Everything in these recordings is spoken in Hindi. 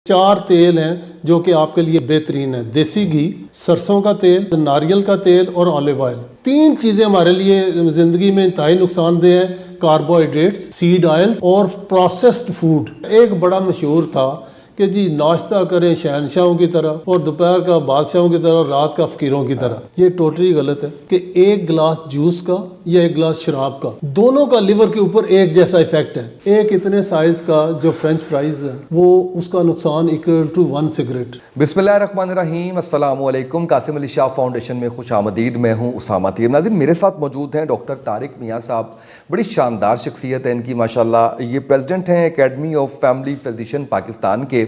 4 तेल हैं जो कि आपके लिए बेहतरीन है। देसी घी, सरसों का तेल, नारियल का तेल और ऑलिव ऑयल। 3 चीजें हमारे लिए जिंदगी में इंतहाई नुकसानदेह हैं, कार्बोहाइड्रेट्स, सीड ऑयल और प्रोसेस्ड फूड। एक बड़ा मशहूर था कि जी नाश्ता करें शहनशाहों की तरह और दोपहर का बादशाहों की तरह और रात का फकीरों की तरह। ये टोटली गलत है कि एक गिलास जूस का या एक गिलास शराब का, दोनों का लिवर के ऊपर एक जैसा इफेक्ट है। एक इतने साइज का जो फ्रेंच फ्राइज है वो उसका नुकसान इक्वल टू 1 सिगरेट। बिस्मिल्लाहिर्रहमानिर्रहीम, अस्सलामु अलैकुम। कासिम अली शाह फाउंडेशन में खुश आमदीद। मैं हूँ उसामा तीर। नाज़रीन, मेरे साथ मौजूद हैं डॉक्टर तारिक मियाँ साहब। बड़ी शानदार शख्सियत है इनकी माशाल्लाह। ये प्रेसिडेंट हैं academy of family physician Pakistan के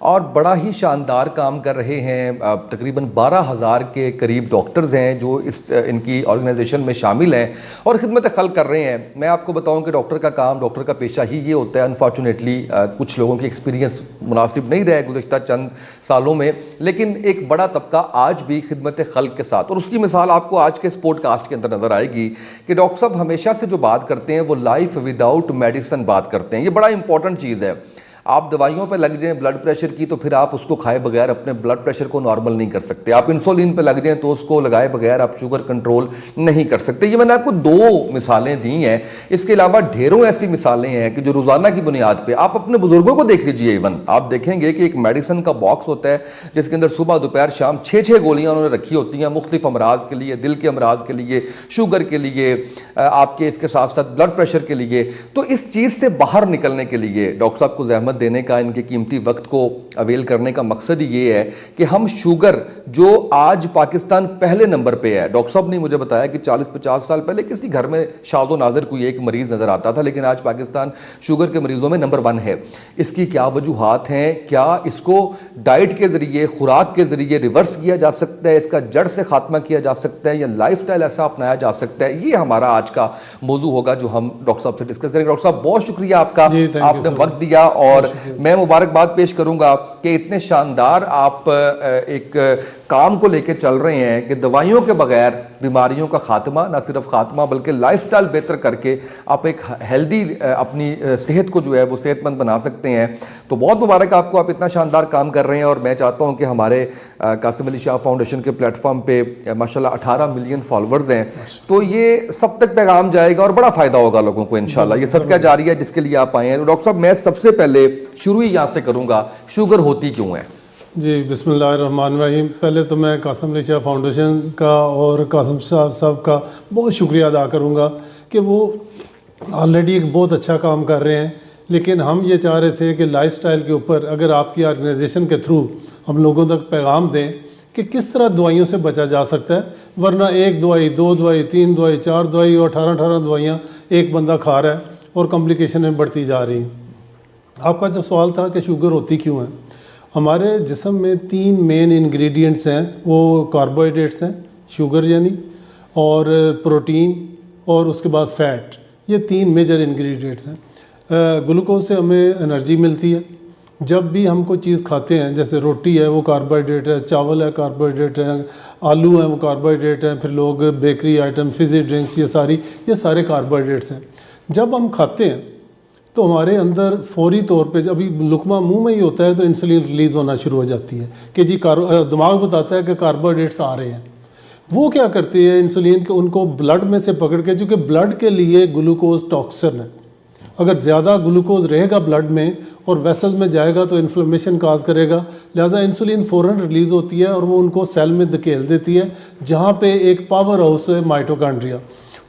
और बड़ा ही शानदार काम कर रहे हैं। तकरीबन 12,000 के करीब डॉक्टर्स हैं जो इनकी ऑर्गेनाइजेशन में शामिल हैं और खिदमत खल्क कर रहे हैं। मैं आपको बताऊं कि डॉक्टर का काम, डॉक्टर का पेशा ही ये होता है। अनफॉर्चुनेटली कुछ लोगों की एक्सपीरियंस मुनासिब नहीं रहे गुज़श्ता चंद सालों में, लेकिन एक बड़ा तबका आज भी खिदमत खल्क के साथ, और उसकी मिसाल आपको आज के इस पॉडकास्ट के अंदर नज़र आएगी कि डॉक्टर साहब हमेशा से जो बात करते हैं वो लाइफ विदाउट मेडिसिन बात करते हैं। ये बड़ा इंपॉर्टेंट चीज़ है। आप दवाइयों पे लग जाएं ब्लड प्रेशर की तो फिर आप उसको खाए बगैर अपने ब्लड प्रेशर को नॉर्मल नहीं कर सकते। आप इंसुलिन पे लग जाएं तो उसको लगाए बगैर आप शुगर कंट्रोल नहीं कर सकते। ये मैंने आपको 2 मिसालें दी हैं। इसके अलावा ढेरों ऐसी मिसालें हैं कि जो रोज़ाना की बुनियाद पे आप अपने बुजुर्गों को देख लीजिए। इवन आप देखेंगे कि एक मेडिसिन का बॉक्स होता है जिसके अंदर सुबह दोपहर शाम 6-6 गोलियां उन्होंने रखी होती हैं मुख्तलिफ अमराज के लिए, दिल के अमराज के लिए, शुगर के लिए, आपके इसके साथ साथ ब्लड प्रेशर के लिए। तो इस चीज़ से बाहर निकलने के लिए डॉक्टर साहब को जहमत देने का, इनके कीमती वक्त को अवेल करने का मकसद ये है कि हम शुगर, जो आज पाकिस्तान पहले नंबर पे है, डॉक्टर साहब ने मुझे बताया कि 40-50 साल पहले किसी घर में शादो नाज़र कोई एक मरीज नजर आता था, लेकिन आज पाकिस्तान शुगर के मरीजों में नंबर 1 है। इसकी क्या वजूहात हैं? क्या इसको डाइट के जरिए, खुराक के जरिए रिवर्स किया जा सकता है? इसका जड़ से खात्मा किया जा सकता है या लाइफस्टाइल ऐसा अपनाया जा सकता है? ये हमारा आज का मौजू होगा जो हम डॉक्टर साहब से डिस्कस करेंगे। डॉक्टर साहब बहुत शुक्रिया आपका, आपने वक्त दिया और मैं मुबारकबाद पेश करूंगा कि इतने शानदार आप एक काम को लेकर चल रहे हैं कि दवाइयों के बगैर बीमारियों का खात्मा, ना सिर्फ खात्मा बल्कि लाइफस्टाइल बेहतर करके आप एक हेल्दी अपनी सेहत को जो है वो सेहतमंद बना सकते हैं। तो बहुत मुबारक आपको, आप इतना शानदार काम कर रहे हैं। और मैं चाहता हूं कि हमारे कासिम अली शाह फाउंडेशन के प्लेटफॉर्म पे माशाल्लाह 18 मिलियन फॉलोअर्स हैं, तो ये सब तक पैगाम जाएगा और बड़ा फायदा होगा लोगों को इंशाल्लाह। ये सदका जारिया जिसके लिए आप आए हैं। डॉक्टर साहब, मैं सबसे पहले शुरू ही यहाँ से करूँगा, शुगर होती क्यों है? जी, बिस्मिल्लाहिर्रहमानिर्रहीम। पहले तो मैं कासिम अली शाह फाउंडेशन का और कासिम साहब का बहुत शुक्रिया अदा करूँगा कि वो ऑलरेडी एक बहुत अच्छा काम कर रहे हैं, लेकिन हम ये चाह रहे थे कि लाइफस्टाइल के ऊपर अगर आपकी ऑर्गेनाइजेशन के थ्रू हम लोगों तक पैगाम दें कि किस तरह दवाइयों से बचा जा सकता है। वरना 1 दवाई, 2 दवाई, 3 दवाई, 4 दवाई और 18 दवाइयाँ एक बंदा खा रहा है और कॉम्प्लिकेशन बढ़ती जा रही हैं। आपका जो सवाल था कि शुगर होती क्यों है, हमारे जिस्म में 3 मेन इंग्रेडिएंट्स हैं। वो कार्बोहाइड्रेट्स हैं, शुगर यानी, और प्रोटीन और उसके बाद फैट। ये 3 मेजर इंग्रेडिएंट्स हैं। ग्लूकोज से हमें एनर्जी मिलती है। जब भी हम कोई चीज़ खाते हैं, जैसे रोटी है वो कार्बोहाइड्रेट है, चावल है कार्बोहाइड्रेट है, आलू है वो कार्बोहाइड्रेट है, फिर लोग बेकरी आइटम, फिज़ी ड्रिंक्स, ये सारे कार्बोहाइड्रेट्स हैं। जब हम खाते हैं तो हमारे अंदर फौरी तौर पे, अभी लुकमा मुंह में ही होता है तो इंसुलिन रिलीज़ होना शुरू हो जाती है कि जी दिमाग बताता है कि कार्बोहाइड्रेट्स आ रहे हैं। वो क्या करती है, इंसुलिन के उनको ब्लड में से पकड़ के, क्योंकि ब्लड के लिए ग्लूकोज टॉक्सिन है। अगर ज़्यादा ग्लूकोज रहेगा ब्लड में और वेसल में जाएगा तो इन्फ्लेमेशन काज करेगा, लिहाजा इंसुलिन फ़ौरन रिलीज़ होती है और वो उनको सेल में धकेल देती है, जहाँ पे एक पावर हाउस है माइटोकॉन्ड्रिया,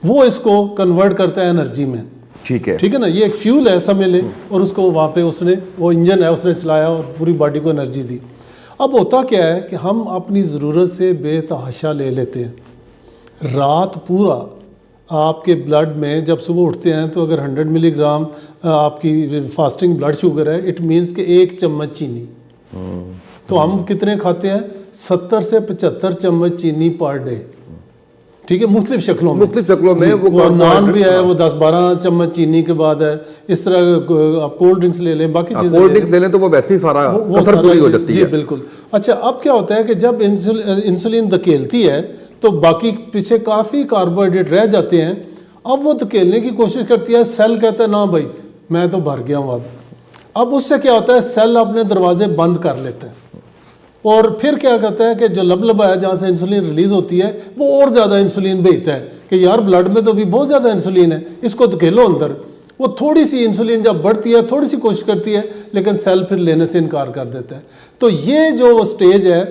वो इसको कन्वर्ट करता है एनर्जी में। ठीक है ना, ये एक फ्यूल है समझ ले, और उसको वहाँ पे उसने, वो इंजन है, उसने चलाया और पूरी बॉडी को एनर्जी दी। अब होता क्या है कि हम अपनी ज़रूरत से बेतहाशा ले लेते हैं। रात पूरा आपके ब्लड में जब सुबह उठते हैं तो अगर 100 मिलीग्राम आपकी फास्टिंग ब्लड शुगर है, इट मीन्स कि 1 चम्मच चीनी। तो हम कितने खाते हैं? 70 से 75 चम्मच चीनी पर डे। ठीक है, मुख्तलिफ शक्लों में वो नान भी है, वो 10-12 चम्मच चीनी के बाद है। इस तरह आप कोल्ड ड्रिंक्स ले लें, बाकी चीज़ें कोल्ड ड्रिंक्स ले लें तो वो वैसे ही सारा कसर पूरी हो जाती है। जी बिल्कुल। अच्छा, अब क्या होता है कि जब इंसुलिन धकेलती है तो बाकी पीछे काफ़ी कार्बोहाइड्रेट रह जाते हैं। अब वो धकेलने की कोशिश करती है, सेल कहता है ना भाई मैं तो भर गया हूँ अब। अब उससे क्या होता है, सेल अपने दरवाजे बंद कर लेते हैं और फिर क्या करता है कि जो लबलबा है जहाँ से इंसुलिन रिलीज होती है वो और ज़्यादा इंसुलिन भेजता है कि यार ब्लड में तो भी बहुत ज़्यादा इंसुलिन है, इसको धकेलो अंदर। वो थोड़ी सी इंसुलिन जब बढ़ती है, थोड़ी सी कोशिश करती है, लेकिन सेल फिर लेने से इनकार कर देता है। तो ये जो स्टेज है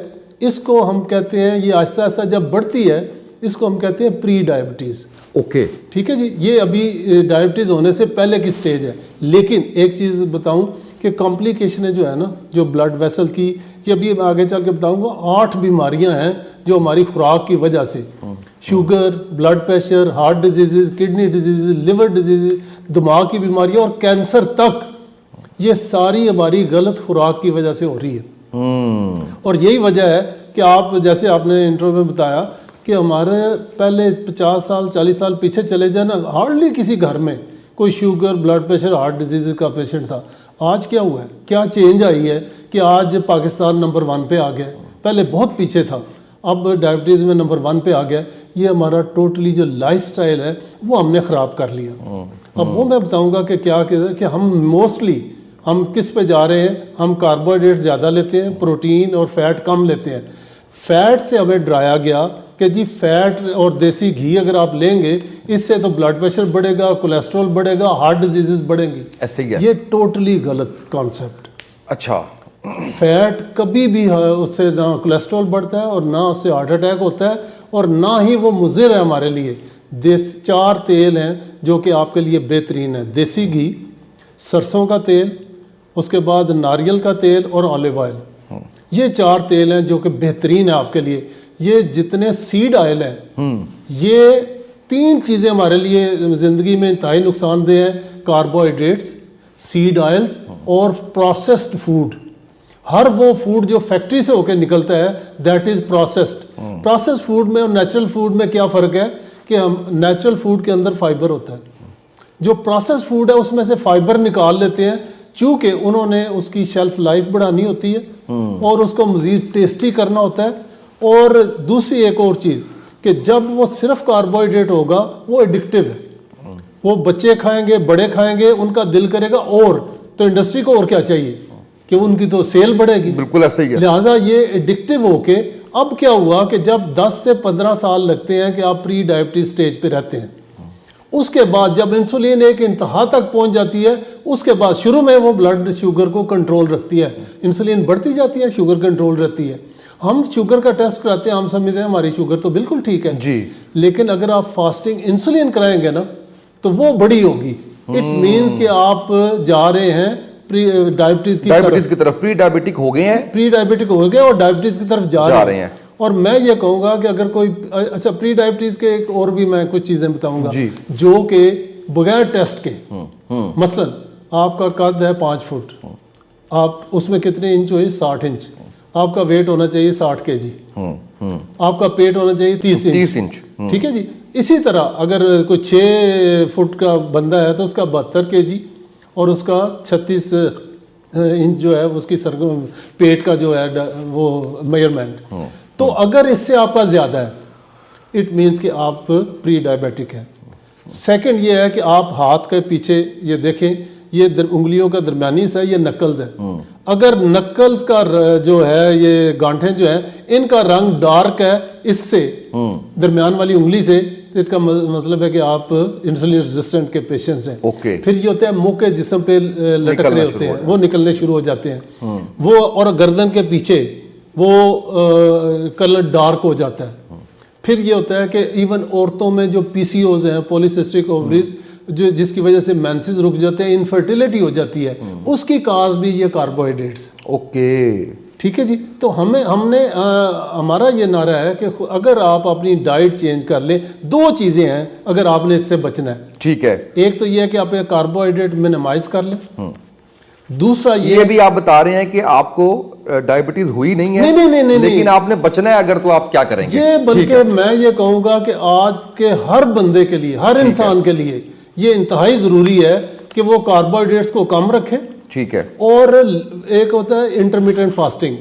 इसको हम कहते हैं, ये आहिस्ता आहिस्ता जब बढ़ती है इसको हम कहते हैं प्री डायबिटीज़। ओके, ठीक है जी, ये अभी डायबिटीज़ होने से पहले की स्टेज है। लेकिन एक चीज़ बताऊं कि कॉम्प्लिकेशन जो है ना, जो ब्लड वेसल की, ये अभी आगे चल के बताऊंगा, 8 बीमारियां हैं जो हमारी खुराक की वजह से, sugar, blood pressure, heart disease, kidney disease, liver disease, दिमाग की बीमारियां और कैंसर तक, ये सारी हमारी गलत खुराक की वजह से हो रही है। और यही वजह है कि आप, जैसे आपने इंट्रो में बताया कि हमारे पहले 50 साल 40 साल पीछे चले जाए ना, हार्डली किसी घर में कोई sugar, blood pressure, heart disease का पेशेंट था। आज क्या हुआ है, क्या चेंज आई है कि आज पाकिस्तान नंबर 1 पे आ गया। पहले बहुत पीछे था, अब डायबिटीज़ में नंबर 1 पे आ गया। ये हमारा टोटली जो लाइफस्टाइल है वो हमने ख़राब कर लिया। अब वो मैं बताऊंगा कि क्या कि हम मोस्टली हम किस पे जा रहे हैं, हम कार्बोहाइड्रेट ज़्यादा लेते हैं, प्रोटीन और फैट कम लेते हैं। फैट से हमें डराया गया कि जी फैट और देसी घी अगर आप लेंगे इससे तो ब्लड प्रेशर बढ़ेगा, कोलेस्ट्रॉल बढ़ेगा, हार्ट डिजीजेस बढ़ेंगी। ऐसे ही है। ये टोटली गलत कॉन्सेप्ट। अच्छा, फैट कभी भी उससे ना कोलेस्ट्रॉल बढ़ता है और ना उससे हार्ट अटैक होता है और ना ही वो मुज़िर है हमारे लिए। 4 तेल हैं जो कि आपके लिए बेहतरीन है, देसी घी, सरसों का तेल, उसके बाद नारियल का तेल और ऑलिव ऑयल। ये 4 तेल हैं जो कि बेहतरीन है आपके लिए। ये जितने सीड ऑयल हैं, ये 3 चीज़ें हमारे लिए ज़िंदगी में इंतहाई नुकसानदेह हैं, कार्बोहाइड्रेट्स, सीड ऑयल्स और प्रोसेस्ड फूड। हर वो फूड जो फैक्ट्री से होकर निकलता है that is processed. Processed food में और नेचुरल फूड में क्या फ़र्क है कि हम नेचुरल फूड के अंदर फाइबर होता है, जो प्रोसेस्ड फूड है उसमें से फाइबर निकाल लेते हैं, चूँकि उन्होंने उसकी शेल्फ लाइफ बढ़ानी होती है और उसको मज़ीद टेस्टी करना होता है। और दूसरी एक और चीज़ कि जब वो सिर्फ कार्बोहाइड्रेट होगा वो एडिक्टिव है। वो बच्चे खाएंगे, बड़े खाएंगे, उनका दिल करेगा और, तो इंडस्ट्री को और क्या चाहिए कि उनकी तो सेल बढ़ेगी। बिल्कुल ऐसे ही है। लिहाजा ये एडिक्टिव होके अब क्या हुआ कि जब 10 से 15 साल लगते हैं कि आप प्री डायबिटीज स्टेज पे रहते हैं, उसके बाद जब इंसुलिन एक इंतहा तक पहुंच जाती है, उसके बाद शुरू में वो ब्लड शुगर को कंट्रोल रखती है, इंसुलिन बढ़ती जाती है, शुगर कंट्रोल रहती है। हम शुगर का टेस्ट कराते हैं, हम समझते हैं हमारी शुगर तो बिल्कुल ठीक है जी, लेकिन अगर आप फास्टिंग इंसुलिन कराएंगे ना तो वो बड़ी होगी। इट मीन्स कि आप जा रहे हैं प्री डायबिटीज की तरफ, प्री डायबिटिक हो गए हैं, प्री डायबिटिक हो गए और डायबिटीज की तरफ जा रहे हैं। और मैं ये कहूँगा कि अगर कोई, अच्छा प्री डायबिटीज के एक और भी मैं कुछ चीज़ें बताऊँगा जो कि बगैर टेस्ट के, मसलन आपका कद है 5 फुट, आप उसमें कितने इंच हुए, 60 इंच, आपका वेट होना चाहिए 60 kg, आपका पेट होना चाहिए 30 इंच। ठीक है जी। इसी तरह अगर कोई 6 फुट का बंदा है तो उसका 72 kg और उसका 36 इंच जो है उसकी पेट का जो है वो मेजरमेंट। तो अगर इससे आपका ज़्यादा है इट मीन्स कि आप प्री डायबिटिक हैं। सेकंड ये है कि आप हाथ के पीछे ये देखें, ये उंगलियों का दरमियानी हिस्सा है, ये नक्कल्स है। अगर नक्कल्स का जो है, ये गांठें जो है, इनका रंग डार्क है इससे दरमियान वाली उंगली से, तो इसका मतलब है कि आप इंसुलिन रेजिस्टेंट के पेशेंट्स हैं। फिर ये होता है मुंह के जिस्म पे लटक रहे होते हैं, वो निकलने शुरू हो जाते हैं वो, और गर्दन के पीछे वो कलर डार्क हो जाता है। फिर ये होता है कि इवन औरतों में जो पीसीओज हैं, पॉलीसिस्टिक ओवरीज, जो जिसकी वजह से मेंसेस रुक जाते हैं, इनफर्टिलिटी हो जाती है, उसकी काज भी ये कार्बोहाइड्रेट्स। ओके, ठीक है जी। तो हमने हमारा ये नारा है कि अगर आप अपनी डाइट चेंज कर ले, 2 चीज़ें हैं अगर आपने इससे बचना है। ठीक है, एक तो ये है कि आप कार्बोहाइड्रेट मिनिमाइज कर लें, दूसरा ये भी आप बता रहे हैं कि आपको डायबिटीज हुई नहीं है, नहीं, लेकिन आपने बचना है अगर, तो आप क्या करेंगे? ये बल्कि मैं ये कहूँगा कि आज के हर बंदे के लिए, हर इंसान के लिए ये इंतहाई ज़रूरी है कि वो कार्बोहाइड्रेट्स को कम रखे। ठीक है। और एक होता है इंटरमिटेंट फास्टिंग,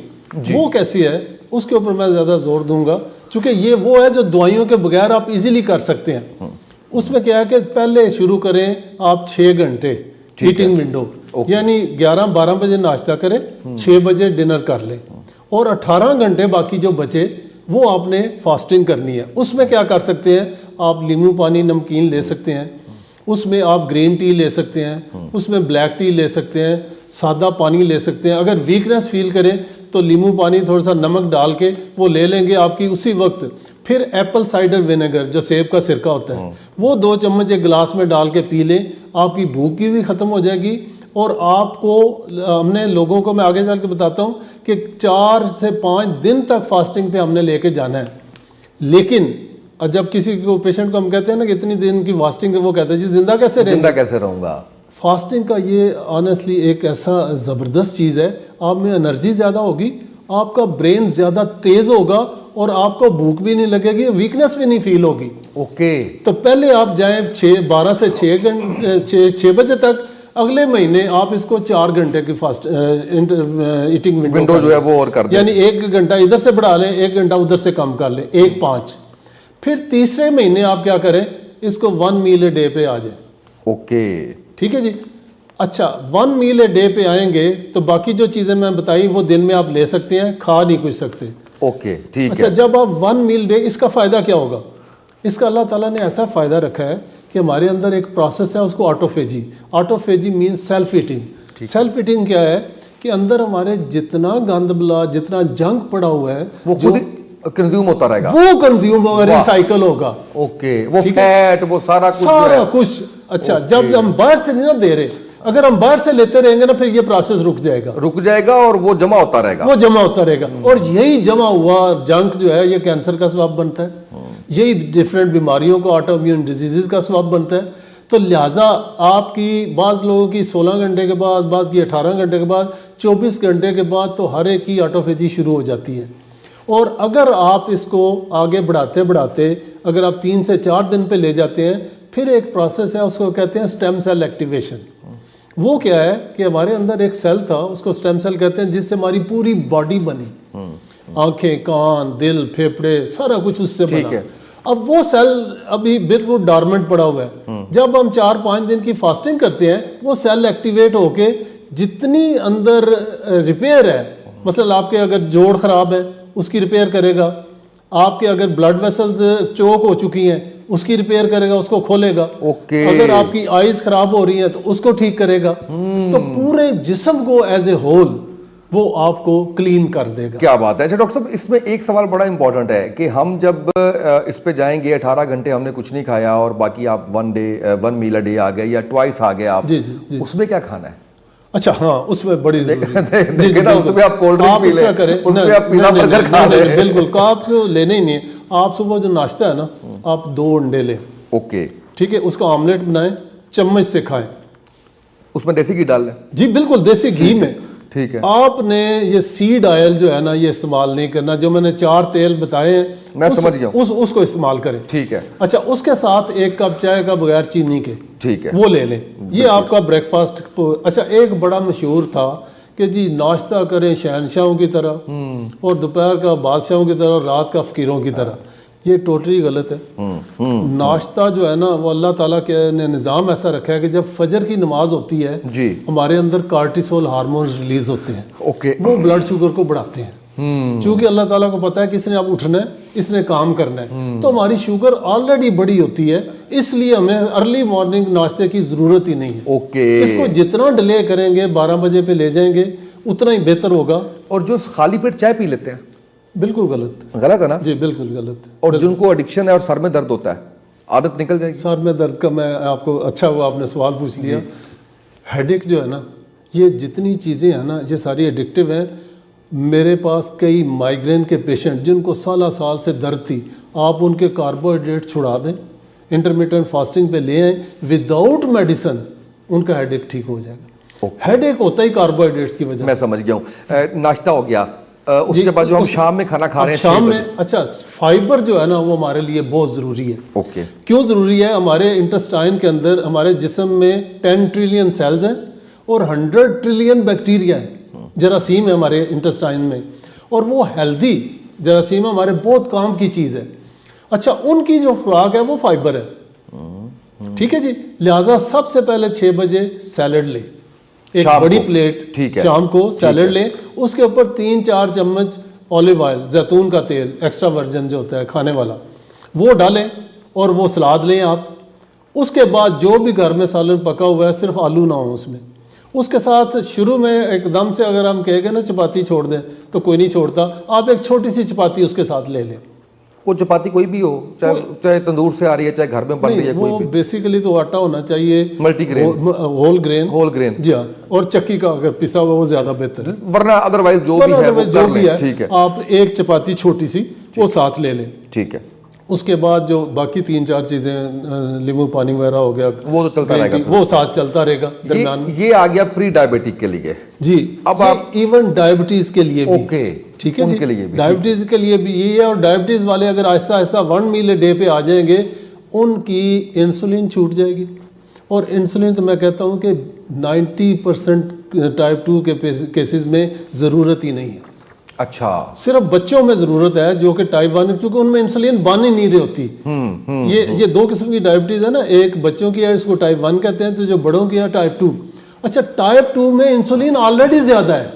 वो कैसी है उसके ऊपर मैं ज़्यादा जोर दूंगा, क्योंकि ये वो है जो दवाइयों के बगैर आप इजीली कर सकते हैं। उसमें क्या है कि पहले शुरू करें आप 6 घंटे, ईटिंग विंडो, यानी 11-12 बजे नाश्ता करें, 6 बजे डिनर कर लें और 18 घंटे बाकी जो बचे वो आपने फास्टिंग करनी है। उसमें क्या कर सकते हैं आप, नींबू पानी नमकीन ले सकते हैं, उसमें आप ग्रीन टी ले सकते हैं, उसमें ब्लैक टी ले सकते हैं, सादा पानी ले सकते हैं। अगर वीकनेस फील करें तो नींबू पानी थोड़ा सा नमक डाल के वो ले लेंगे आपकी उसी वक्त। फिर एप्पल साइडर विनेगर जो सेब का सिरका होता है वो 2 चम्मच एक गिलास में डाल के पी लें, आपकी भूख की भी ख़त्म हो जाएगी। और आपको, हमने लोगों को, मैं आगे चल के बताता हूँ कि 4 से 5 दिन तक फास्टिंग पे हमने लेके जाना है। लेकिन जब किसी को, पेशेंट को हम कहते हैं ना कि इतनी दिन की फास्टिंग है, वो कहते हैं जी जिंदा कैसे रहूँगा। फास्टिंग का ये ऑनेस्टली एक ऐसा ज़बरदस्त चीज़ है, आप में एनर्जी ज़्यादा होगी, आपका ब्रेन ज़्यादा तेज़ होगा और आपको भूख भी नहीं लगेगी, वीकनेस भी नहीं फील होगी। ओके, तो पहले आप जाएं 12 से 6 बजे तक, अगले महीने आप इसको 4 घंटे की फास्ट ईटिंग विंडो जो है वो और कर दें, यानी 1 घंटा इधर से बढ़ा लें, 1 घंटा उधर से कम कर लें, 1-5। फिर तीसरे महीने आप क्या करें, इसको 1 मील ए डे पे आ जाए। ओके, ठीक है जी। अच्छा, 1 मील ए डे पे आएंगे तो बाकी जो चीज़ें मैं बताई वो दिन में आप ले सकते हैं, खा नहीं कुछ सकते। ओके, ठीक अच्छा, है। जब आप 1 मील डे, इसका फ़ायदा क्या होगा? इसका अल्लाह ताला ने ऐसा फ़ायदा रखा है कि हमारे अंदर एक प्रोसेस है, उसको autophagy. Autophagy means self eating. Self eating क्या है कि अंदर हमारे जितना गंद बला, जितना जंक पड़ा हुआ है वो खुद कंज्यूम होता रहेगा, वो कंज्यूम होगा, रिसाइकल होगा। ओके, वो फैट, वो सारा कुछ। अच्छा, जब हम बाहर से नहीं ना दे रहे, अगर हम बाहर से लेते रहेंगे ना, फिर ये प्रोसेस रुक जाएगा और वो जमा होता रहेगा, और यही जमा हुआ जंक जो है ये कैंसर का सबब बनता है, यही डिफरेंट बीमारियों का, ऑटो इम्यून डिजीजेस का सबब बनता है। तो लिहाजा आपकी, बाज़ लोगों की 16 घंटे के बाद, बाज़ की 18 घंटे के बाद, 24 घंटे के बाद तो हर एक की ऑटोफेजी शुरू हो जाती है। और अगर आप इसको आगे बढ़ाते बढ़ाते अगर आप 3 से 4 दिन पे ले जाते हैं, फिर एक प्रोसेस है, उसको कहते हैं स्टेम सेल एक्टिवेशन। वो क्या है कि हमारे अंदर एक सेल था, उसको स्टेम सेल कहते हैं, जिससे हमारी पूरी बॉडी बनी, आंखें, कान, दिल, फेफड़े, सारा कुछ उससे बना। अब वो सेल अभी बिल्कुल डॉर्मेंट पड़ा हुआ है। जब हम 4-5 दिन की फास्टिंग करते हैं, वो सेल एक्टिवेट होके जितनी अंदर रिपेयर है, मतलब आपके अगर जोड़ खराब है उसकी रिपेयर करेगा, आपके अगर ब्लड वेसल्स चोक हो चुकी हैं उसकी रिपेयर करेगा, उसको खोलेगा। ओके, अगर आपकी आईज खराब हो रही है तो उसको ठीक करेगा। तो पूरे जिस्म को एज ए होल वो आपको क्लीन कर देगा। क्या बात है। अच्छा डॉक्टर साहब, इसमें एक सवाल बड़ा इंपॉर्टेंट है कि हम जब इस पे जाएंगे, 18 घंटे हमने कुछ नहीं खाया और बाकी आप 1 मील अ डे आ गए या ट्वाइस आ गए आप, जी। उसमें क्या खाना है? अच्छा, हाँ, उसमें बड़ी उसमें आप कोल्ड ड्रिंक पी लें, करें, उसमें आप पिज़्ज़ा बर्गर खा लें। बिल्कुल, आपको लेने ही नहीं है। आप सुबह जो नाश्ता है ना, आप 2 अंडे लें। ओके, ठीक है, उसका ऑमलेट बनाएं, चम्मच से खाएं, उसमें देसी घी डाल लें। जी बिल्कुल, देसी घी में। ठीक है। आपने ये सीड ऑयल जो है ना, ये इस्तेमाल नहीं करना। जो मैंने 4 तेल बताए हैं, मैं समझ गया, उसको इस्तेमाल करें। ठीक है। अच्छा, उसके साथ 1 कप चाय का बगैर चीनी के, ठीक है, वो ले लें। ये आपका ब्रेकफास्ट। अच्छा, एक बड़ा मशहूर था कि जी नाश्ता करें शहनशाहों की तरह और दोपहर का बादशाहों की तरह, रात का फकीरों की तरह। ये टोटली गलत है। नाश्ता जो है ना, वो अल्लाह ताला के ने निज़ाम ऐसा रखा है कि जब फजर की नमाज होती है जी, हमारे अंदर कार्टिसोल हार्मोन्स रिलीज होते हैं। ओके, वो ब्लड शुगर को बढ़ाते हैं। क्योंकि अल्लाह ताला को पता है कि इसने अब उठना है, इसने काम करना है, तो हमारी शुगर ऑलरेडी बड़ी होती है, इसलिए हमें अर्ली मॉर्निंग नाश्ते की जरूरत ही नहीं है। ओके, इसको जितना डिले करेंगे, 12 बजे पे ले जाएंगे, उतना ही बेहतर होगा। और जो खाली पेट चाय पी लेते हैं, बिल्कुल गलत है ना? जी बिल्कुल गलत। और जिनको एडिक्शन है और सर में दर्द होता है, आदत निकल जाएगी। सर में दर्द का मैं आपको, अच्छा हुआ आपने सवाल पूछ लिया। हेडेक जो है ना, ये जितनी चीज़ें हैं ना, ये सारी एडिक्टिव हैं। मेरे पास कई माइग्रेन के पेशेंट जिनको साल से दर्द थी, आप उनके कार्बोहाइड्रेट छुड़ा दें, इंटरमिटेंट फास्टिंग पे ले आए, विदाउट मेडिसिन उनका हेडेक ठीक हो जाएगा। हेडेक होता ही कार्बोहाइड्रेट्स की वजह से। मैं समझ गया हूँ। नाश्ता हो गया, उसके बाद जो हम शाम में खाना खा रहे हैं, शाम में, अच्छा, फाइबर जो है ना वो हमारे लिए बहुत ज़रूरी है। ओके, क्यों ज़रूरी है? हमारे इंटेस्टाइन के अंदर, हमारे जिस्म में 10 ट्रिलियन सेल्स हैं और 100 ट्रिलियन बैक्टीरिया है, जरासीम है हमारे इंटेस्टाइन में, और वो हेल्दी जरासीम हमारे बहुत काम की चीज़ है। अच्छा, उनकी जो खुराक है वो फाइबर है। ठीक है जी। लिहाजा सबसे पहले 6 बजे सैलड ले, एक शाम बड़ी को। प्लेट, ठीक है। शाम को सैलड ले, उसके ऊपर 3-4 चम्मच ऑलिव ऑयल, जैतून का तेल एक्स्ट्रा वर्जन जो होता है खाने वाला, वो डालें और वो सलाद लें आप। उसके बाद जो भी घर में सालन पका हुआ है, सिर्फ आलू ना हो उसमें, उसके साथ शुरू में एकदम से अगर हम कहेंगे ना चपाती छोड़ दें तो कोई नहीं छोड़ता, आप एक छोटी सी चपाती उसके साथ ले लें। वो चपाती कोई भी हो, चाहे तंदूर से आ रही है, चाहे घर में बन रही है, वो कोई भी, बेसिकली तो आटा होना चाहिए multigrain, whole grain, whole grain जी हाँ, और चक्की का अगर पिसा हुआ वो ज्यादा बेहतर है, वरना अदरवाइज जो भी है वो जो कर भी लें। है ठीक है, आप एक चपाती छोटी सी वो साथ ले लें। ठीक है। उसके बाद जो बाकी 3-4 चीजें, नींबू पानी वगैरह हो गया, वो तो चलता रहेगा, वो साथ चलता रहेगा दरमियान में। ये आ गया प्री डायबिटिक के लिए जी। अब ये आप इवन डायबिटीज के लिए भी, ओके, ठीक है उनके जी, लिए भी, डायबिटीज के लिए भी ये है। और डायबिटीज वाले अगर आहिस्ता आहिस्ता 1 मील डे पे आ जाएंगे, उनकी इंसुलिन छूट जाएगी। और इंसुलिन तो मैं कहता हूँ कि 90% टाइप 2 के केसेस में ज़रूरत ही नहीं है। अच्छा, सिर्फ बच्चों में ज़रूरत है जो कि टाइप 1, क्योंकि उनमें इंसुलिन बन ही नहीं रही होती। ये 2 किस्म की डायबिटीज़ है ना, एक बच्चों की है, इसको टाइप 1 कहते हैं, तो जो बड़ों की है टाइप 2। अच्छा, टाइप 2 में इंसुलिन ऑलरेडी ज़्यादा है,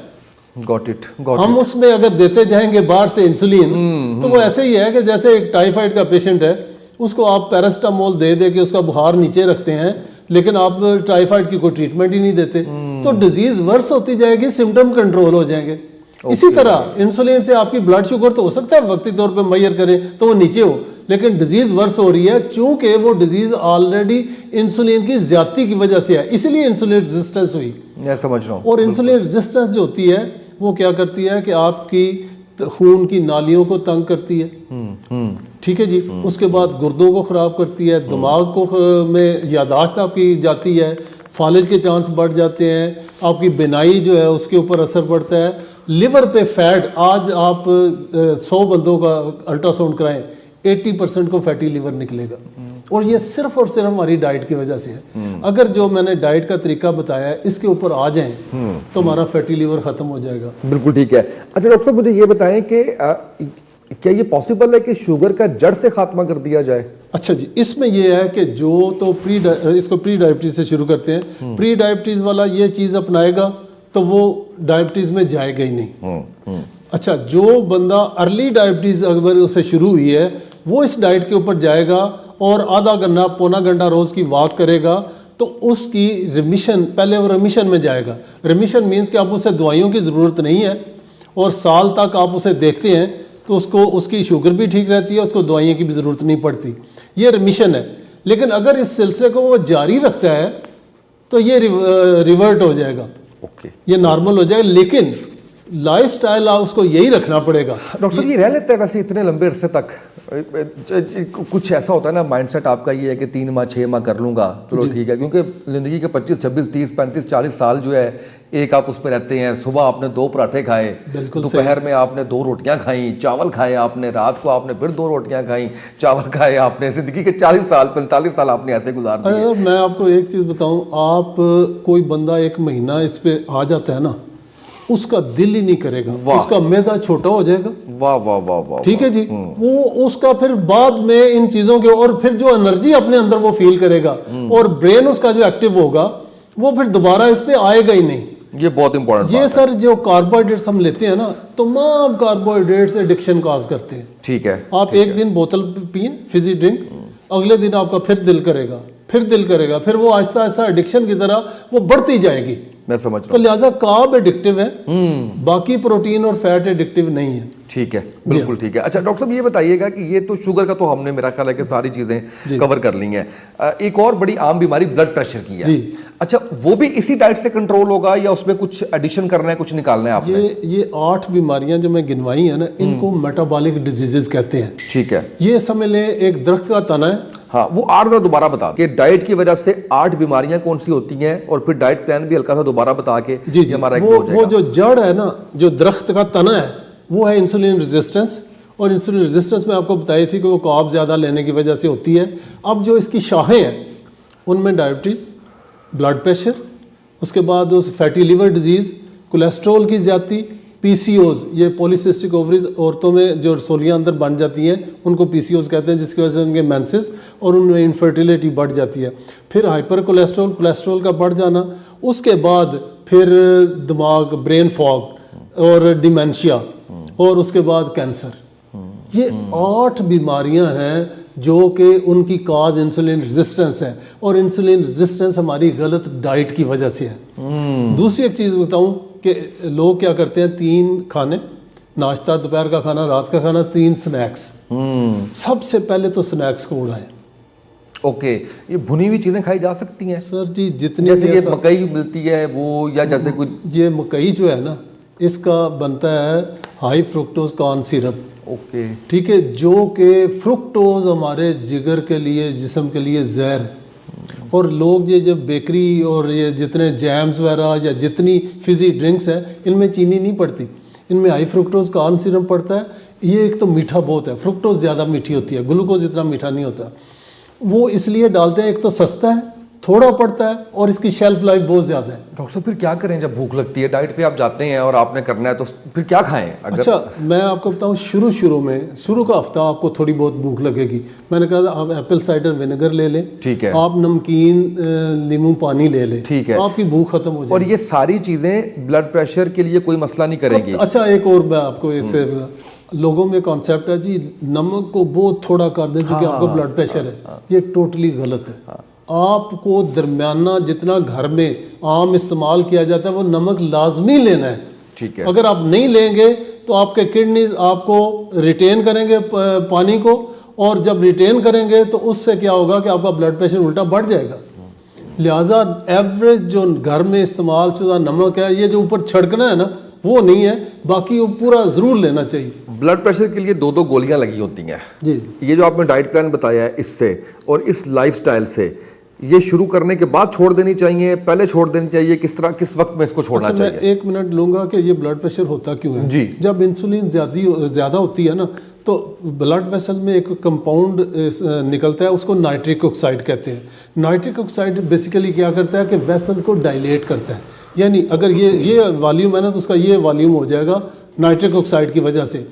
गॉट इट, हम उसमें अगर देते जाएंगे बाहर से इंसुलिन, तो वो ऐसे ही है कि जैसे एक टाइफाइड का पेशेंट है, उसको आप पैरास्टामोल दे दे के उसका बुखार नीचे रखते हैं, लेकिन आप टाइफाइड की कोई ट्रीटमेंट ही नहीं देते, तो डिजीज वर्स होती जाएगी, सिम्टम कंट्रोल हो जाएंगे। इसी तरह इंसुलिन से आपकी ब्लड शुगर तो हो सकता है वक्ती तौर पे मेजर करें तो वो नीचे हो, लेकिन डिजीज वर्स हो रही है चूंकि वो डिजीज ऑलरेडी इंसुलिन की ज्यादती की वजह से है, इसलिए इंसुलिन रेजिस्टेंस हुई। मैं समझ रहा हूँ। और इंसुलिन रेजिस्टेंस जो होती है वो क्या करती है कि आपकी खून की नालियों को तंग करती है, ठीक है जी। उसके बाद गुर्दों को खराब करती है, दिमाग को में यादाश्त आपकी जाती है, फालिज के चांस बढ़ जाते हैं, आपकी बिनाई जो है उसके ऊपर असर पड़ता है, लिवर पे फैट, आज आप 100 बंदों का अल्ट्रासाउंड कराएं 80% को फैटी लिवर निकलेगा, और ये सिर्फ और सिर्फ हमारी डाइट की वजह से है। अगर जो मैंने डाइट का तरीका बताया है इसके ऊपर आ जाएं तो हमारा फैटी लिवर खत्म हो जाएगा। बिल्कुल ठीक है। अच्छा डॉक्टर साहब, मुझे ये बताएं कि क्या ये पॉसिबल है कि शुगर का जड़ से खात्मा कर दिया जाए? अच्छा जी, इसमें यह है कि जो तो इसको प्री डायबिटीज से शुरू करते हैं, प्री डायबिटीज वाला ये चीज़ अपनाएगा तो वो डायबिटीज में जाएगा ही नहीं। अच्छा, जो बंदा अर्ली डायबिटीज अगर उसे शुरू हुई है वो इस डाइट के ऊपर जाएगा और आधा घंटा पौना घंटा रोज की वॉक करेगा तो उसकी रिमिशन, पहले वो रिमिशन में जाएगा। रिमिशन मीन्स कि आप उसे दवाइयों की ज़रूरत नहीं है और साल तक आप उसे देखते हैं तो उसको उसकी शुगर भी ठीक रहती है, उसको दवाइयों की भी ज़रूरत नहीं पड़ती, ये रिमिशन है। लेकिन अगर इस सिलसिले को वो जारी रखता है तो ये रिवर्ट हो जाएगा, ओके, ये नॉर्मल हो जाएगा, लेकिन लाइफस्टाइल उसको यही रखना पड़ेगा। डॉक्टर साहब, ये रह लेता है वैसे इतने लंबे अरसे तक? कुछ ऐसा होता है ना, माइंडसेट आपका ये है कि 3 माह 6 माह कर लूंगा, चलो ठीक है, क्योंकि ज़िंदगी के 25 26 30 35 40 साल जो है एक आप उस पर रहते हैं। सुबह आपने 2 पराठे खाए, दोपहर में आपने 2 रोटियां खाई, चावल खाए आपने, रात को आपने फिर 2 रोटियां खाई, चावल खाए आपने, जिंदगी के 40 साल 45 साल आपने ऐसे गुजार दिए। मैं आपको एक चीज़ बताऊं, आप कोई बंदा 1 महीना इस पे आ जाता है ना, उसका दिल ही नहीं करेगा, उसका मैदा छोटा हो जाएगा। वाह वाह वाह वाह, ठीक है जी। वो उसका फिर बाद में इन चीज़ों के, और फिर जो एनर्जी अपने अंदर वो फील करेगा और ब्रेन उसका जो एक्टिव होगा वो फिर दोबारा इस पे आएगा ही नहीं। ये बहुत इंपॉर्टेंट ये सर जो कार्बोहाइड्रेट्स हम लेते हैं ना, तमाम कार्बोहाइड्रेट्स एडिक्शन काज करते हैं। ठीक है, आप एक दिन बोतल पिए फिजी ड्रिंक, अगले दिन आपका फिर दिल करेगा, फिर दिल करेगा, फिर वो आहिस्ता आहिस्ता एडिक्शन की तरह वो बढ़ती जाएगी। मैं समझ रहा तो लिहाजा कार्ब एडिक्टिव है, बाकी प्रोटीन और फैट एडिक्टिव नहीं है। ठीक है, बिल्कुल ठीक है। अच्छा डॉक्टर साहब, ये बताइएगा कि ये तो शुगर का तो हमने, मेरा ख्याल है कि सारी चीजें कवर कर ली हैं। एक और बड़ी आम बीमारी ब्लड प्रेशर की है। अच्छा, वो भी इसी डाइट से कंट्रोल होगा या उसमें कुछ एडिशन करना है, कुछ निकालना है आपने? ये 8 बीमारियां जो मैं गिनवाई है ना, इनको मेटाबॉलिक डिजीजेस कहते हैं। ठीक है, ये समझ लें एक दरख्त का तना है। हाँ, वो 8 बार दोबारा बता कि डाइट की वजह से 8 बीमारियां कौन सी होती हैं, और फिर डाइट प्लान भी हल्का सा दोबारा बता के जी जी, हमारा वो जो जड़ है ना, जो दरख्त का तना है, वो है इंसुलिन रेजिस्टेंस। और इंसुलिन रेजिस्टेंस में आपको बताई थी कि वो कार्ब ज़्यादा लेने की वजह से होती है। अब जो इसकी शाखें हैं उनमें डायबिटीज़, ब्लड प्रेशर, उसके बाद उस फैटी लिवर डिजीज़, कोलेस्ट्रॉल की ज़्यादती, पीसीओज, ये पॉलीसिस्टिक ओवरीज, औरतों में जो रसोलियाँ अंदर बन जाती हैं उनको पीसीओज कहते हैं, जिसकी वजह से उनके मेंसेस और उनमें इनफर्टिलिटी बढ़ जाती है। फिर हाइपर कोलेस्ट्रॉल, कोलेस्ट्रॉल का बढ़ जाना, उसके बाद फिर दिमाग, ब्रेन फॉग और डिमेंशिया, और उसके बाद कैंसर। ये 8 बीमारियां हैं जो कि उनकी काज इंसुलिन रेजिस्टेंस है, और इंसुलिन रेजिस्टेंस हमारी गलत डाइट की वजह से है। दूसरी एक चीज़ बताऊं कि लोग क्या करते हैं, 3 खाने, नाश्ता, दोपहर का खाना, रात का खाना, 3 स्नैक्स। सबसे पहले तो स्नैक्स को उड़ाएं। ओके, ये भुनी हुई चीज़ें खाई जा सकती हैं सर जी, जितनी जैसे ये मकई मिलती है वो, या जैसे कुछ ये मकई जो है ना, इसका बनता है high fructose corn syrup. Okay, ठीक है, जो कि फ्रुक्टोज हमारे जिगर के लिए, जिस्म के लिए जहर है। और लोग ये जब बेकरी और ये जितने जैम्स वगैरह या जितनी फिजी ड्रिंक्स है, इनमें चीनी नहीं पड़ती, इनमें हाई फ्रुक्टोज कॉर्न सिरप पड़ता है। ये एक तो मीठा बहुत है, फ्रुक्टोज ज़्यादा मीठी होती है, ग्लूकोज इतना मीठा नहीं होता। वो इसलिए डालते हैं, एक तो सस्ता है, थोड़ा पड़ता है, और इसकी शेल्फ लाइफ बहुत ज़्यादा है। डॉक्टर साहब फिर क्या करें जब भूख लगती है, डाइट पे आप जाते हैं और आपने करना है, तो फिर क्या खाएं? अच्छा, मैं आपको बताऊं, शुरू का हफ्ता आपको थोड़ी बहुत भूख लगेगी। मैंने कहा आप एप्पल साइडर विनेगर ले लें, ठीक है, आप नमकीन नींबू पानी ले लें, ठीक है, आपकी भूख खत्म हो जाएगी। और ये सारी चीज़ें ब्लड प्रेशर के लिए कोई मसला नहीं करेंगी। अच्छा, एक और मैं आपको इससे, लोगों में कॉन्सेप्ट है जी नमक को बहुत थोड़ा कर दें क्योंकि आपको ब्लड प्रेशर है। ये टोटली गलत है। आपको दरमियाना जितना घर में आम इस्तेमाल किया जाता है वो नमक लाजमी लेना है। ठीक है, अगर आप नहीं लेंगे तो आपके किडनीज आपको रिटेन करेंगे पानी को, और जब रिटेन करेंगे तो उससे क्या होगा कि आपका ब्लड प्रेशर उल्टा बढ़ जाएगा। लिहाजा एवरेज जो घर में इस्तेमाल शुदा नमक है, ये जो ऊपर छिड़कना है ना, वो नहीं है, बाकी वो पूरा ज़रूर लेना चाहिए। ब्लड प्रेशर के लिए 2 गोलियां लगी होती हैं जी। ये जो आपने डाइट प्लान बताया है, इससे और इस लाइफस्टाइल से, ये शुरू करने के बाद छोड़ देनी चाहिए, पहले छोड़ देनी चाहिए, किस तरह, किस वक्त में इसको छोड़ना चाहिए? मैं 1 मिनट लूँगा कि ये ब्लड प्रेशर होता क्यों है। जी। जब इंसुलिन ज़्यादा होती है ना, तो ब्लड वेसल में एक कंपाउंड निकलता है, उसको नाइट्रिक ऑक्साइड कहते हैं। नाइट्रिक ऑक्साइड बेसिकली क्या करता है कि वेसल को डायलेट करता है, यानी अगर ये वॉल्यूम है ना, तो उसका ये वॉल्यूम हो जाएगा नाइट्रिक ऑक्साइड की वजह से।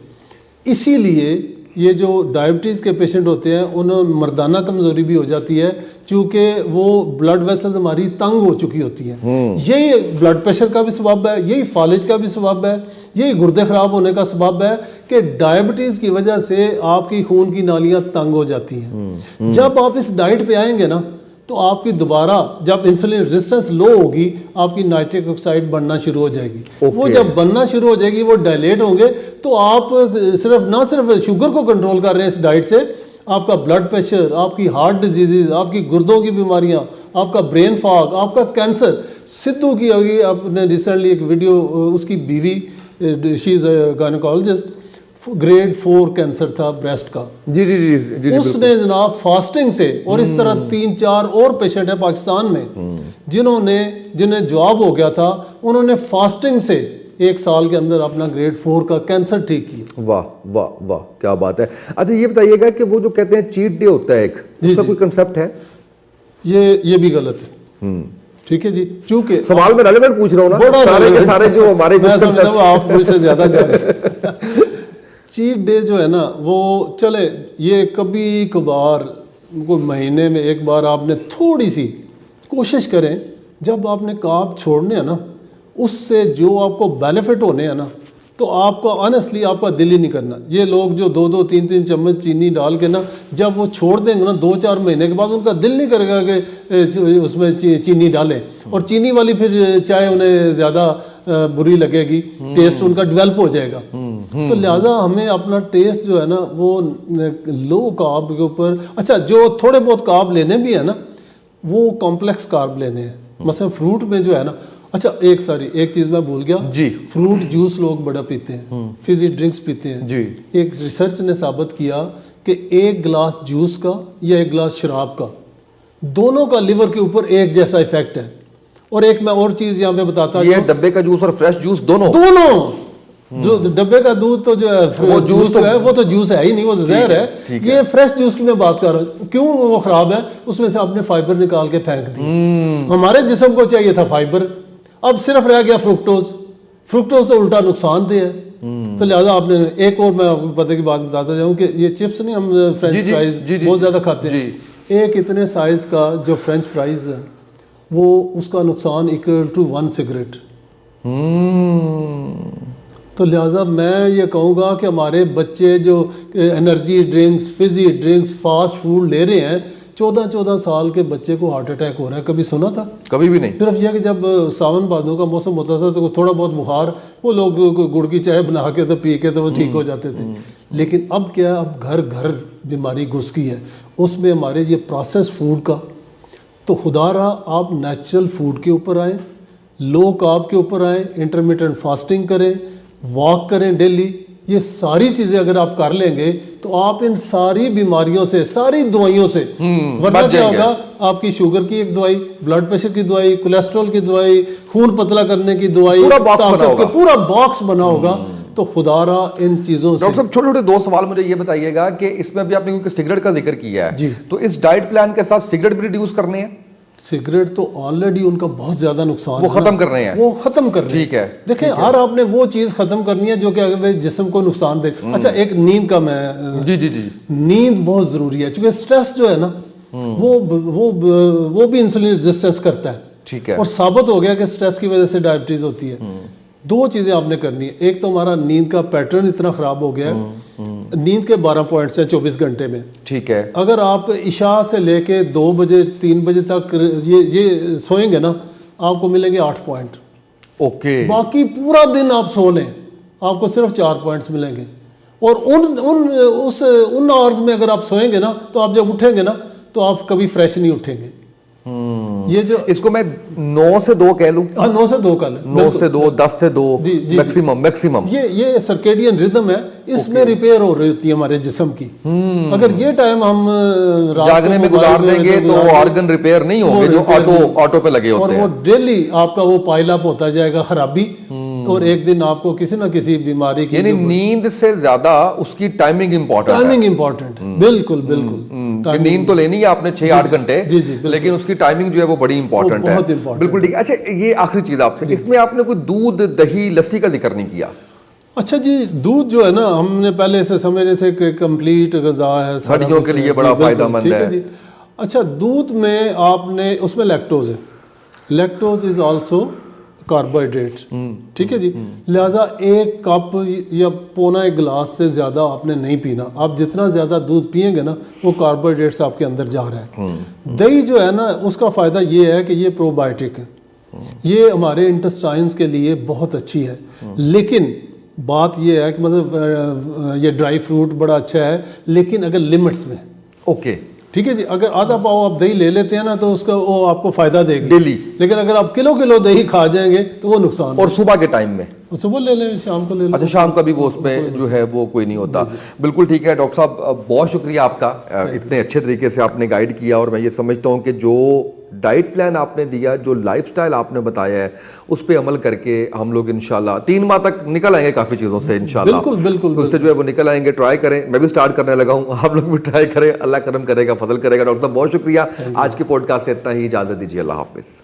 इसीलिए ये जो डायबिटीज़ के पेशेंट होते हैं उन्हें मर्दाना कमज़ोरी भी हो जाती है, क्योंकि वो ब्लड वेसल्स हमारी तंग हो चुकी होती हैं। यही ब्लड प्रेशर का भी सबब है, यही फालिज का भी सबब है, यही गुर्दे ख़राब होने का सबब है कि डायबिटीज़ की वजह से आपकी खून की नालियाँ तंग हो जाती हैं। जब आप इस डाइट पे आएंगे ना, तो आपकी दोबारा जब इंसुलिन रेजिस्टेंस लो होगी, आपकी नाइट्रिक ऑक्साइड बनना शुरू हो जाएगी। वो जब बनना शुरू हो जाएगी, वो डायलेट होंगे, तो आप ना सिर्फ शुगर को कंट्रोल कर रहे हैं इस डाइट से, आपका ब्लड प्रेशर, आपकी हार्ट डिजीजेज, आपकी गुर्दों की बीमारियां, आपका ब्रेन फॉग, आपका कैंसर। सिद्धू की अभी आपने रिसेंटली एक वीडियो, उसकी बीवी, she is a gynaecologist, grade 4 cancer था ब्रेस्ट का। जी जी जी, जी, जी उसने जनाब फास्टिंग से, और इस तरह 3-4 और पेशेंट है पाकिस्तान में जिन्हें जवाब हो गया था, उन्होंने फास्टिंग से 1 साल के अंदर अपना ग्रेड 4 का कैंसर ठीक किया। वाह वाह वाह, क्या बात है। अच्छा, ये बताइएगा कि वो जो कहते हैं चीट डे होता है एक, उसका कोई कंसेप्ट है? ये भी गलत है। ठीक है जी, चूंकि सवाल में रेलेवेंट पूछ रहा हूँ ना, सारे के सारे जो हमारे मैं समझता हूँ आप मुझसे ज्यादा जानते हैं। चीट डे जो है ना, वो चले, ये कभी कभार, कोई महीने में 1 बार आपने थोड़ी सी कोशिश करें, जब आपने कार्ब छोड़ने हैं ना, उससे जो आपको बेनिफिट होने हैं ना, तो आपको ऑनेस्टली आपका दिल ही नहीं करना। ये लोग जो 2-2, 3-3 चम्मच चीनी डाल के ना, जब वो छोड़ देंगे ना 2-4 महीने के बाद, उनका दिल नहीं करेगा कि उसमें चीनी डालें, और चीनी वाली फिर चाय उन्हें ज़्यादा बुरी लगेगी, टेस्ट उनका डेवलप हो जाएगा। तो लिहाजा हमें अपना टेस्ट जो है ना, वो लो कार्ब के ऊपर, अच्छा जो थोड़े बहुत कार्ब लेने भी है ना, वो कॉम्प्लेक्स कार्ब लेने हैं। मसलन फ्रूट में जो है ना, अच्छा एक चीज़ मैं भूल गया जी, फ्रूट जूस लोग बड़ा पीते हैं, फिजी ड्रिंक्स पीते हैं जी। एक रिसर्च ने साबित किया कि 1 गिलास जूस का या 1 गिलास शराब का, दोनों का लिवर के ऊपर एक जैसा इफेक्ट है। और एक मैं और चीज़ यहाँ पे बताता, ये डब्बे का जूस और फ्रेश जूस दोनों जो डब्बे का दूध तो जो है, वो जूस तो है, वो तो जूस है ही नहीं, वो तो जहर है। ये फ्रेश जूस की मैं बात कर रहा हूँ। क्यों वो खराब है? उसमें से आपने फाइबर निकाल के फेंक दी। हमारे जिस्म को चाहिए था फाइबर, अब सिर्फ रह गया फ्रुक्टोज। फ्रुक्टोज तो उल्टा नुकसानदेह है। तो लिहाजा आपने एक और मैं आपको पता की बात बताता जाऊं कि ये चिप्स नहीं, हम फ्रेंच फ्राइज बहुत ज़्यादा खाते हैं। एक इतने साइज़ का जो फ्रेंच फ्राइज है वो उसका नुकसान इक्वल टू 1 सिगरेट। तो लिहाजा मैं ये कहूँगा कि हमारे बच्चे जो energy drinks, Fiji drinks, fast food ले रहे हैं, 14-14 साल के बच्चे को हार्ट अटैक हो रहा है। कभी सुना था? कभी भी नहीं। सिर्फ यह कि जब सावन भादों का मौसम होता था तो थोड़ा बहुत बुखार, वो लोग गुड़ की चाय बना के तो पी के तो वो ठीक हो जाते थे। लेकिन अब क्या, अब घर घर बीमारी घुस गई है। उसमें हमारे ये प्रोसेस फूड का, तो खुदारा आप नेचुरल फूड के ऊपर आएँ, लो कार्ब के ऊपर आएँ, इंटरमिटेंट फास्टिंग करें, वॉक करें डेली। ये सारी चीज़ें अगर आप कर लेंगे तो आप इन सारी बीमारियों से, सारी दवाइयों से, वरना क्या होगा, आपकी शुगर की एक दवाई, ब्लड प्रेशर की दवाई, कोलेस्ट्रॉल की दवाई, खून पतला करने की दवाई, पूरा बॉक्स बना होगा। तो खुदारा इन चीजों से। डॉक्टर साहब छोटे छोटे 2 सवाल मुझे ये बताइएगा कि इसमें अभी आपने क्योंकि सिगरेट का जिक्र किया है जी, तो इस डाइट प्लान के साथ सिगरेट भी रिड्यूस करने हैं? सिगरेट तो ऑलरेडी उनका बहुत ज्यादा नुकसान, वो खत्म कर रहे हैं, वो खत्म कर रहे हैं। ठीक है, देखिए हर आपने वो चीज खत्म करनी है जो कि अगर जिस्म को नुकसान दे। अच्छा, एक नींद का मैं जी जी जी, नींद बहुत जरूरी है, क्योंकि स्ट्रेस जो है ना वो भी इंसुलिन रेजिस्टेंस करता है। ठीक है, और साबित हो गया कि स्ट्रेस की वजह से डायबिटीज होती है। 2 चीजें आपने करनी है। एक तो हमारा नींद का पैटर्न इतना खराब हो गया है, नींद के 12 पॉइंट्स हैं 24 घंटे में। ठीक है, अगर आप इशा से लेके 2 बजे 3 बजे तक ये सोएंगे ना, आपको मिलेंगे 8 पॉइंट। ओके, बाकी पूरा दिन आप सो लें, आपको सिर्फ 4 पॉइंट्स मिलेंगे। और उन आवर्स में अगर आप सोएंगे ना, तो आप जब उठेंगे ना तो आप कभी फ्रेश नहीं उठेंगे। ये जो इसको मैं 9 से 2 कह लूं? 9 से 2 कर लें, 9 से 2, 10 से 2 मैक्सिमम। ये सर्केडियन रिदम है, इसमें रिपेयर हो रही होती है हमारे जिस्म की। अगर ये टाइम हम जागने में गुजार देंगे तो ऑर्गन रिपेयर नहीं होंगे जो ऑटो पे लगे होते हैं, और वो डेली आपका वो पाइल अप होता जाएगा खराबी, और एक दिन आपको किसी ना किसी बीमारी की, यानी नींद से ज्यादा उसकी टाइमिंग इंपॉर्टेंट है। टाइमिंग इंपॉर्टेंट है, बिल्कुल बिल्कुल। नींद तो लेनी है आपने 6-8 घंटे, लेकिन उसकी टाइमिंग जो है वो बड़ी इंपॉर्टेंट है। बिल्कुल ठीक है। अच्छा, ये आखिरी चीज आपसे, इसमें आपने कोई दूध, दही, लस्सी का जिक्र नहीं किया। अच्छा जी, दूध जो है ना, हमने पहले से समझ रहे थे कि कंप्लीट ग़िज़ा है, हड्डियों के लिए बड़ा फायदेमंद है। जी। अच्छा, दूध में आपने, उसमें लैक्टोज है, लैक्टोज इज आल्सो कार्बोहाइड्रेट, ठीक है जी। लिहाजा 1 कप या पौना 1 गिलास से ज़्यादा आपने नहीं पीना। आप जितना ज़्यादा दूध पिएंगे ना, वो कार्बोहाइड्रेट्स आपके अंदर जा रहा है। दही जो है ना, उसका फ़ायदा ये है कि ये प्रोबायोटिक है, ये हमारे इंटेस्टाइन्स के लिए बहुत अच्छी है। लेकिन बात ये है कि मतलब ये ड्राई फ्रूट बड़ा अच्छा है, लेकिन अगर लिमिट्स में। ओके, ठीक है जी। अगर आधा पाव आप दही ले लेते हैं ना, तो उसका वो आपको फायदा देगी डेली। लेकिन अगर आप किलो दही खा जाएंगे तो वो नुकसान। और सुबह के टाइम में, सुबह ले लें, शाम को ले लें। अच्छा, शाम का भी वो उसमें जो है वो कोई नहीं होता। बिल्कुल ठीक है डॉक्टर साहब, बहुत शुक्रिया आपका, इतने अच्छे तरीके से आपने गाइड किया। और मैं ये समझता हूँ कि जो डाइट प्लान आपने दिया, जो लाइफस्टाइल आपने बताया है, उस पर अमल करके हम लोग इंशाल्लाह 3 माह तक निकल आएंगे काफ़ी चीज़ों से इंशाल्लाह। बिल्कुल उससे जो है वो निकल आएंगे। ट्राई करें, मैं भी स्टार्ट करने लगा हूँ, आप लोग भी ट्राई करें, अल्लाह करम करेगा, फजल करेगा। डॉक्टर साहब बहुत शुक्रिया। आज के पॉडकास्ट से इतना ही, इजाज़त दीजिए, अल्लाह हाफिज़।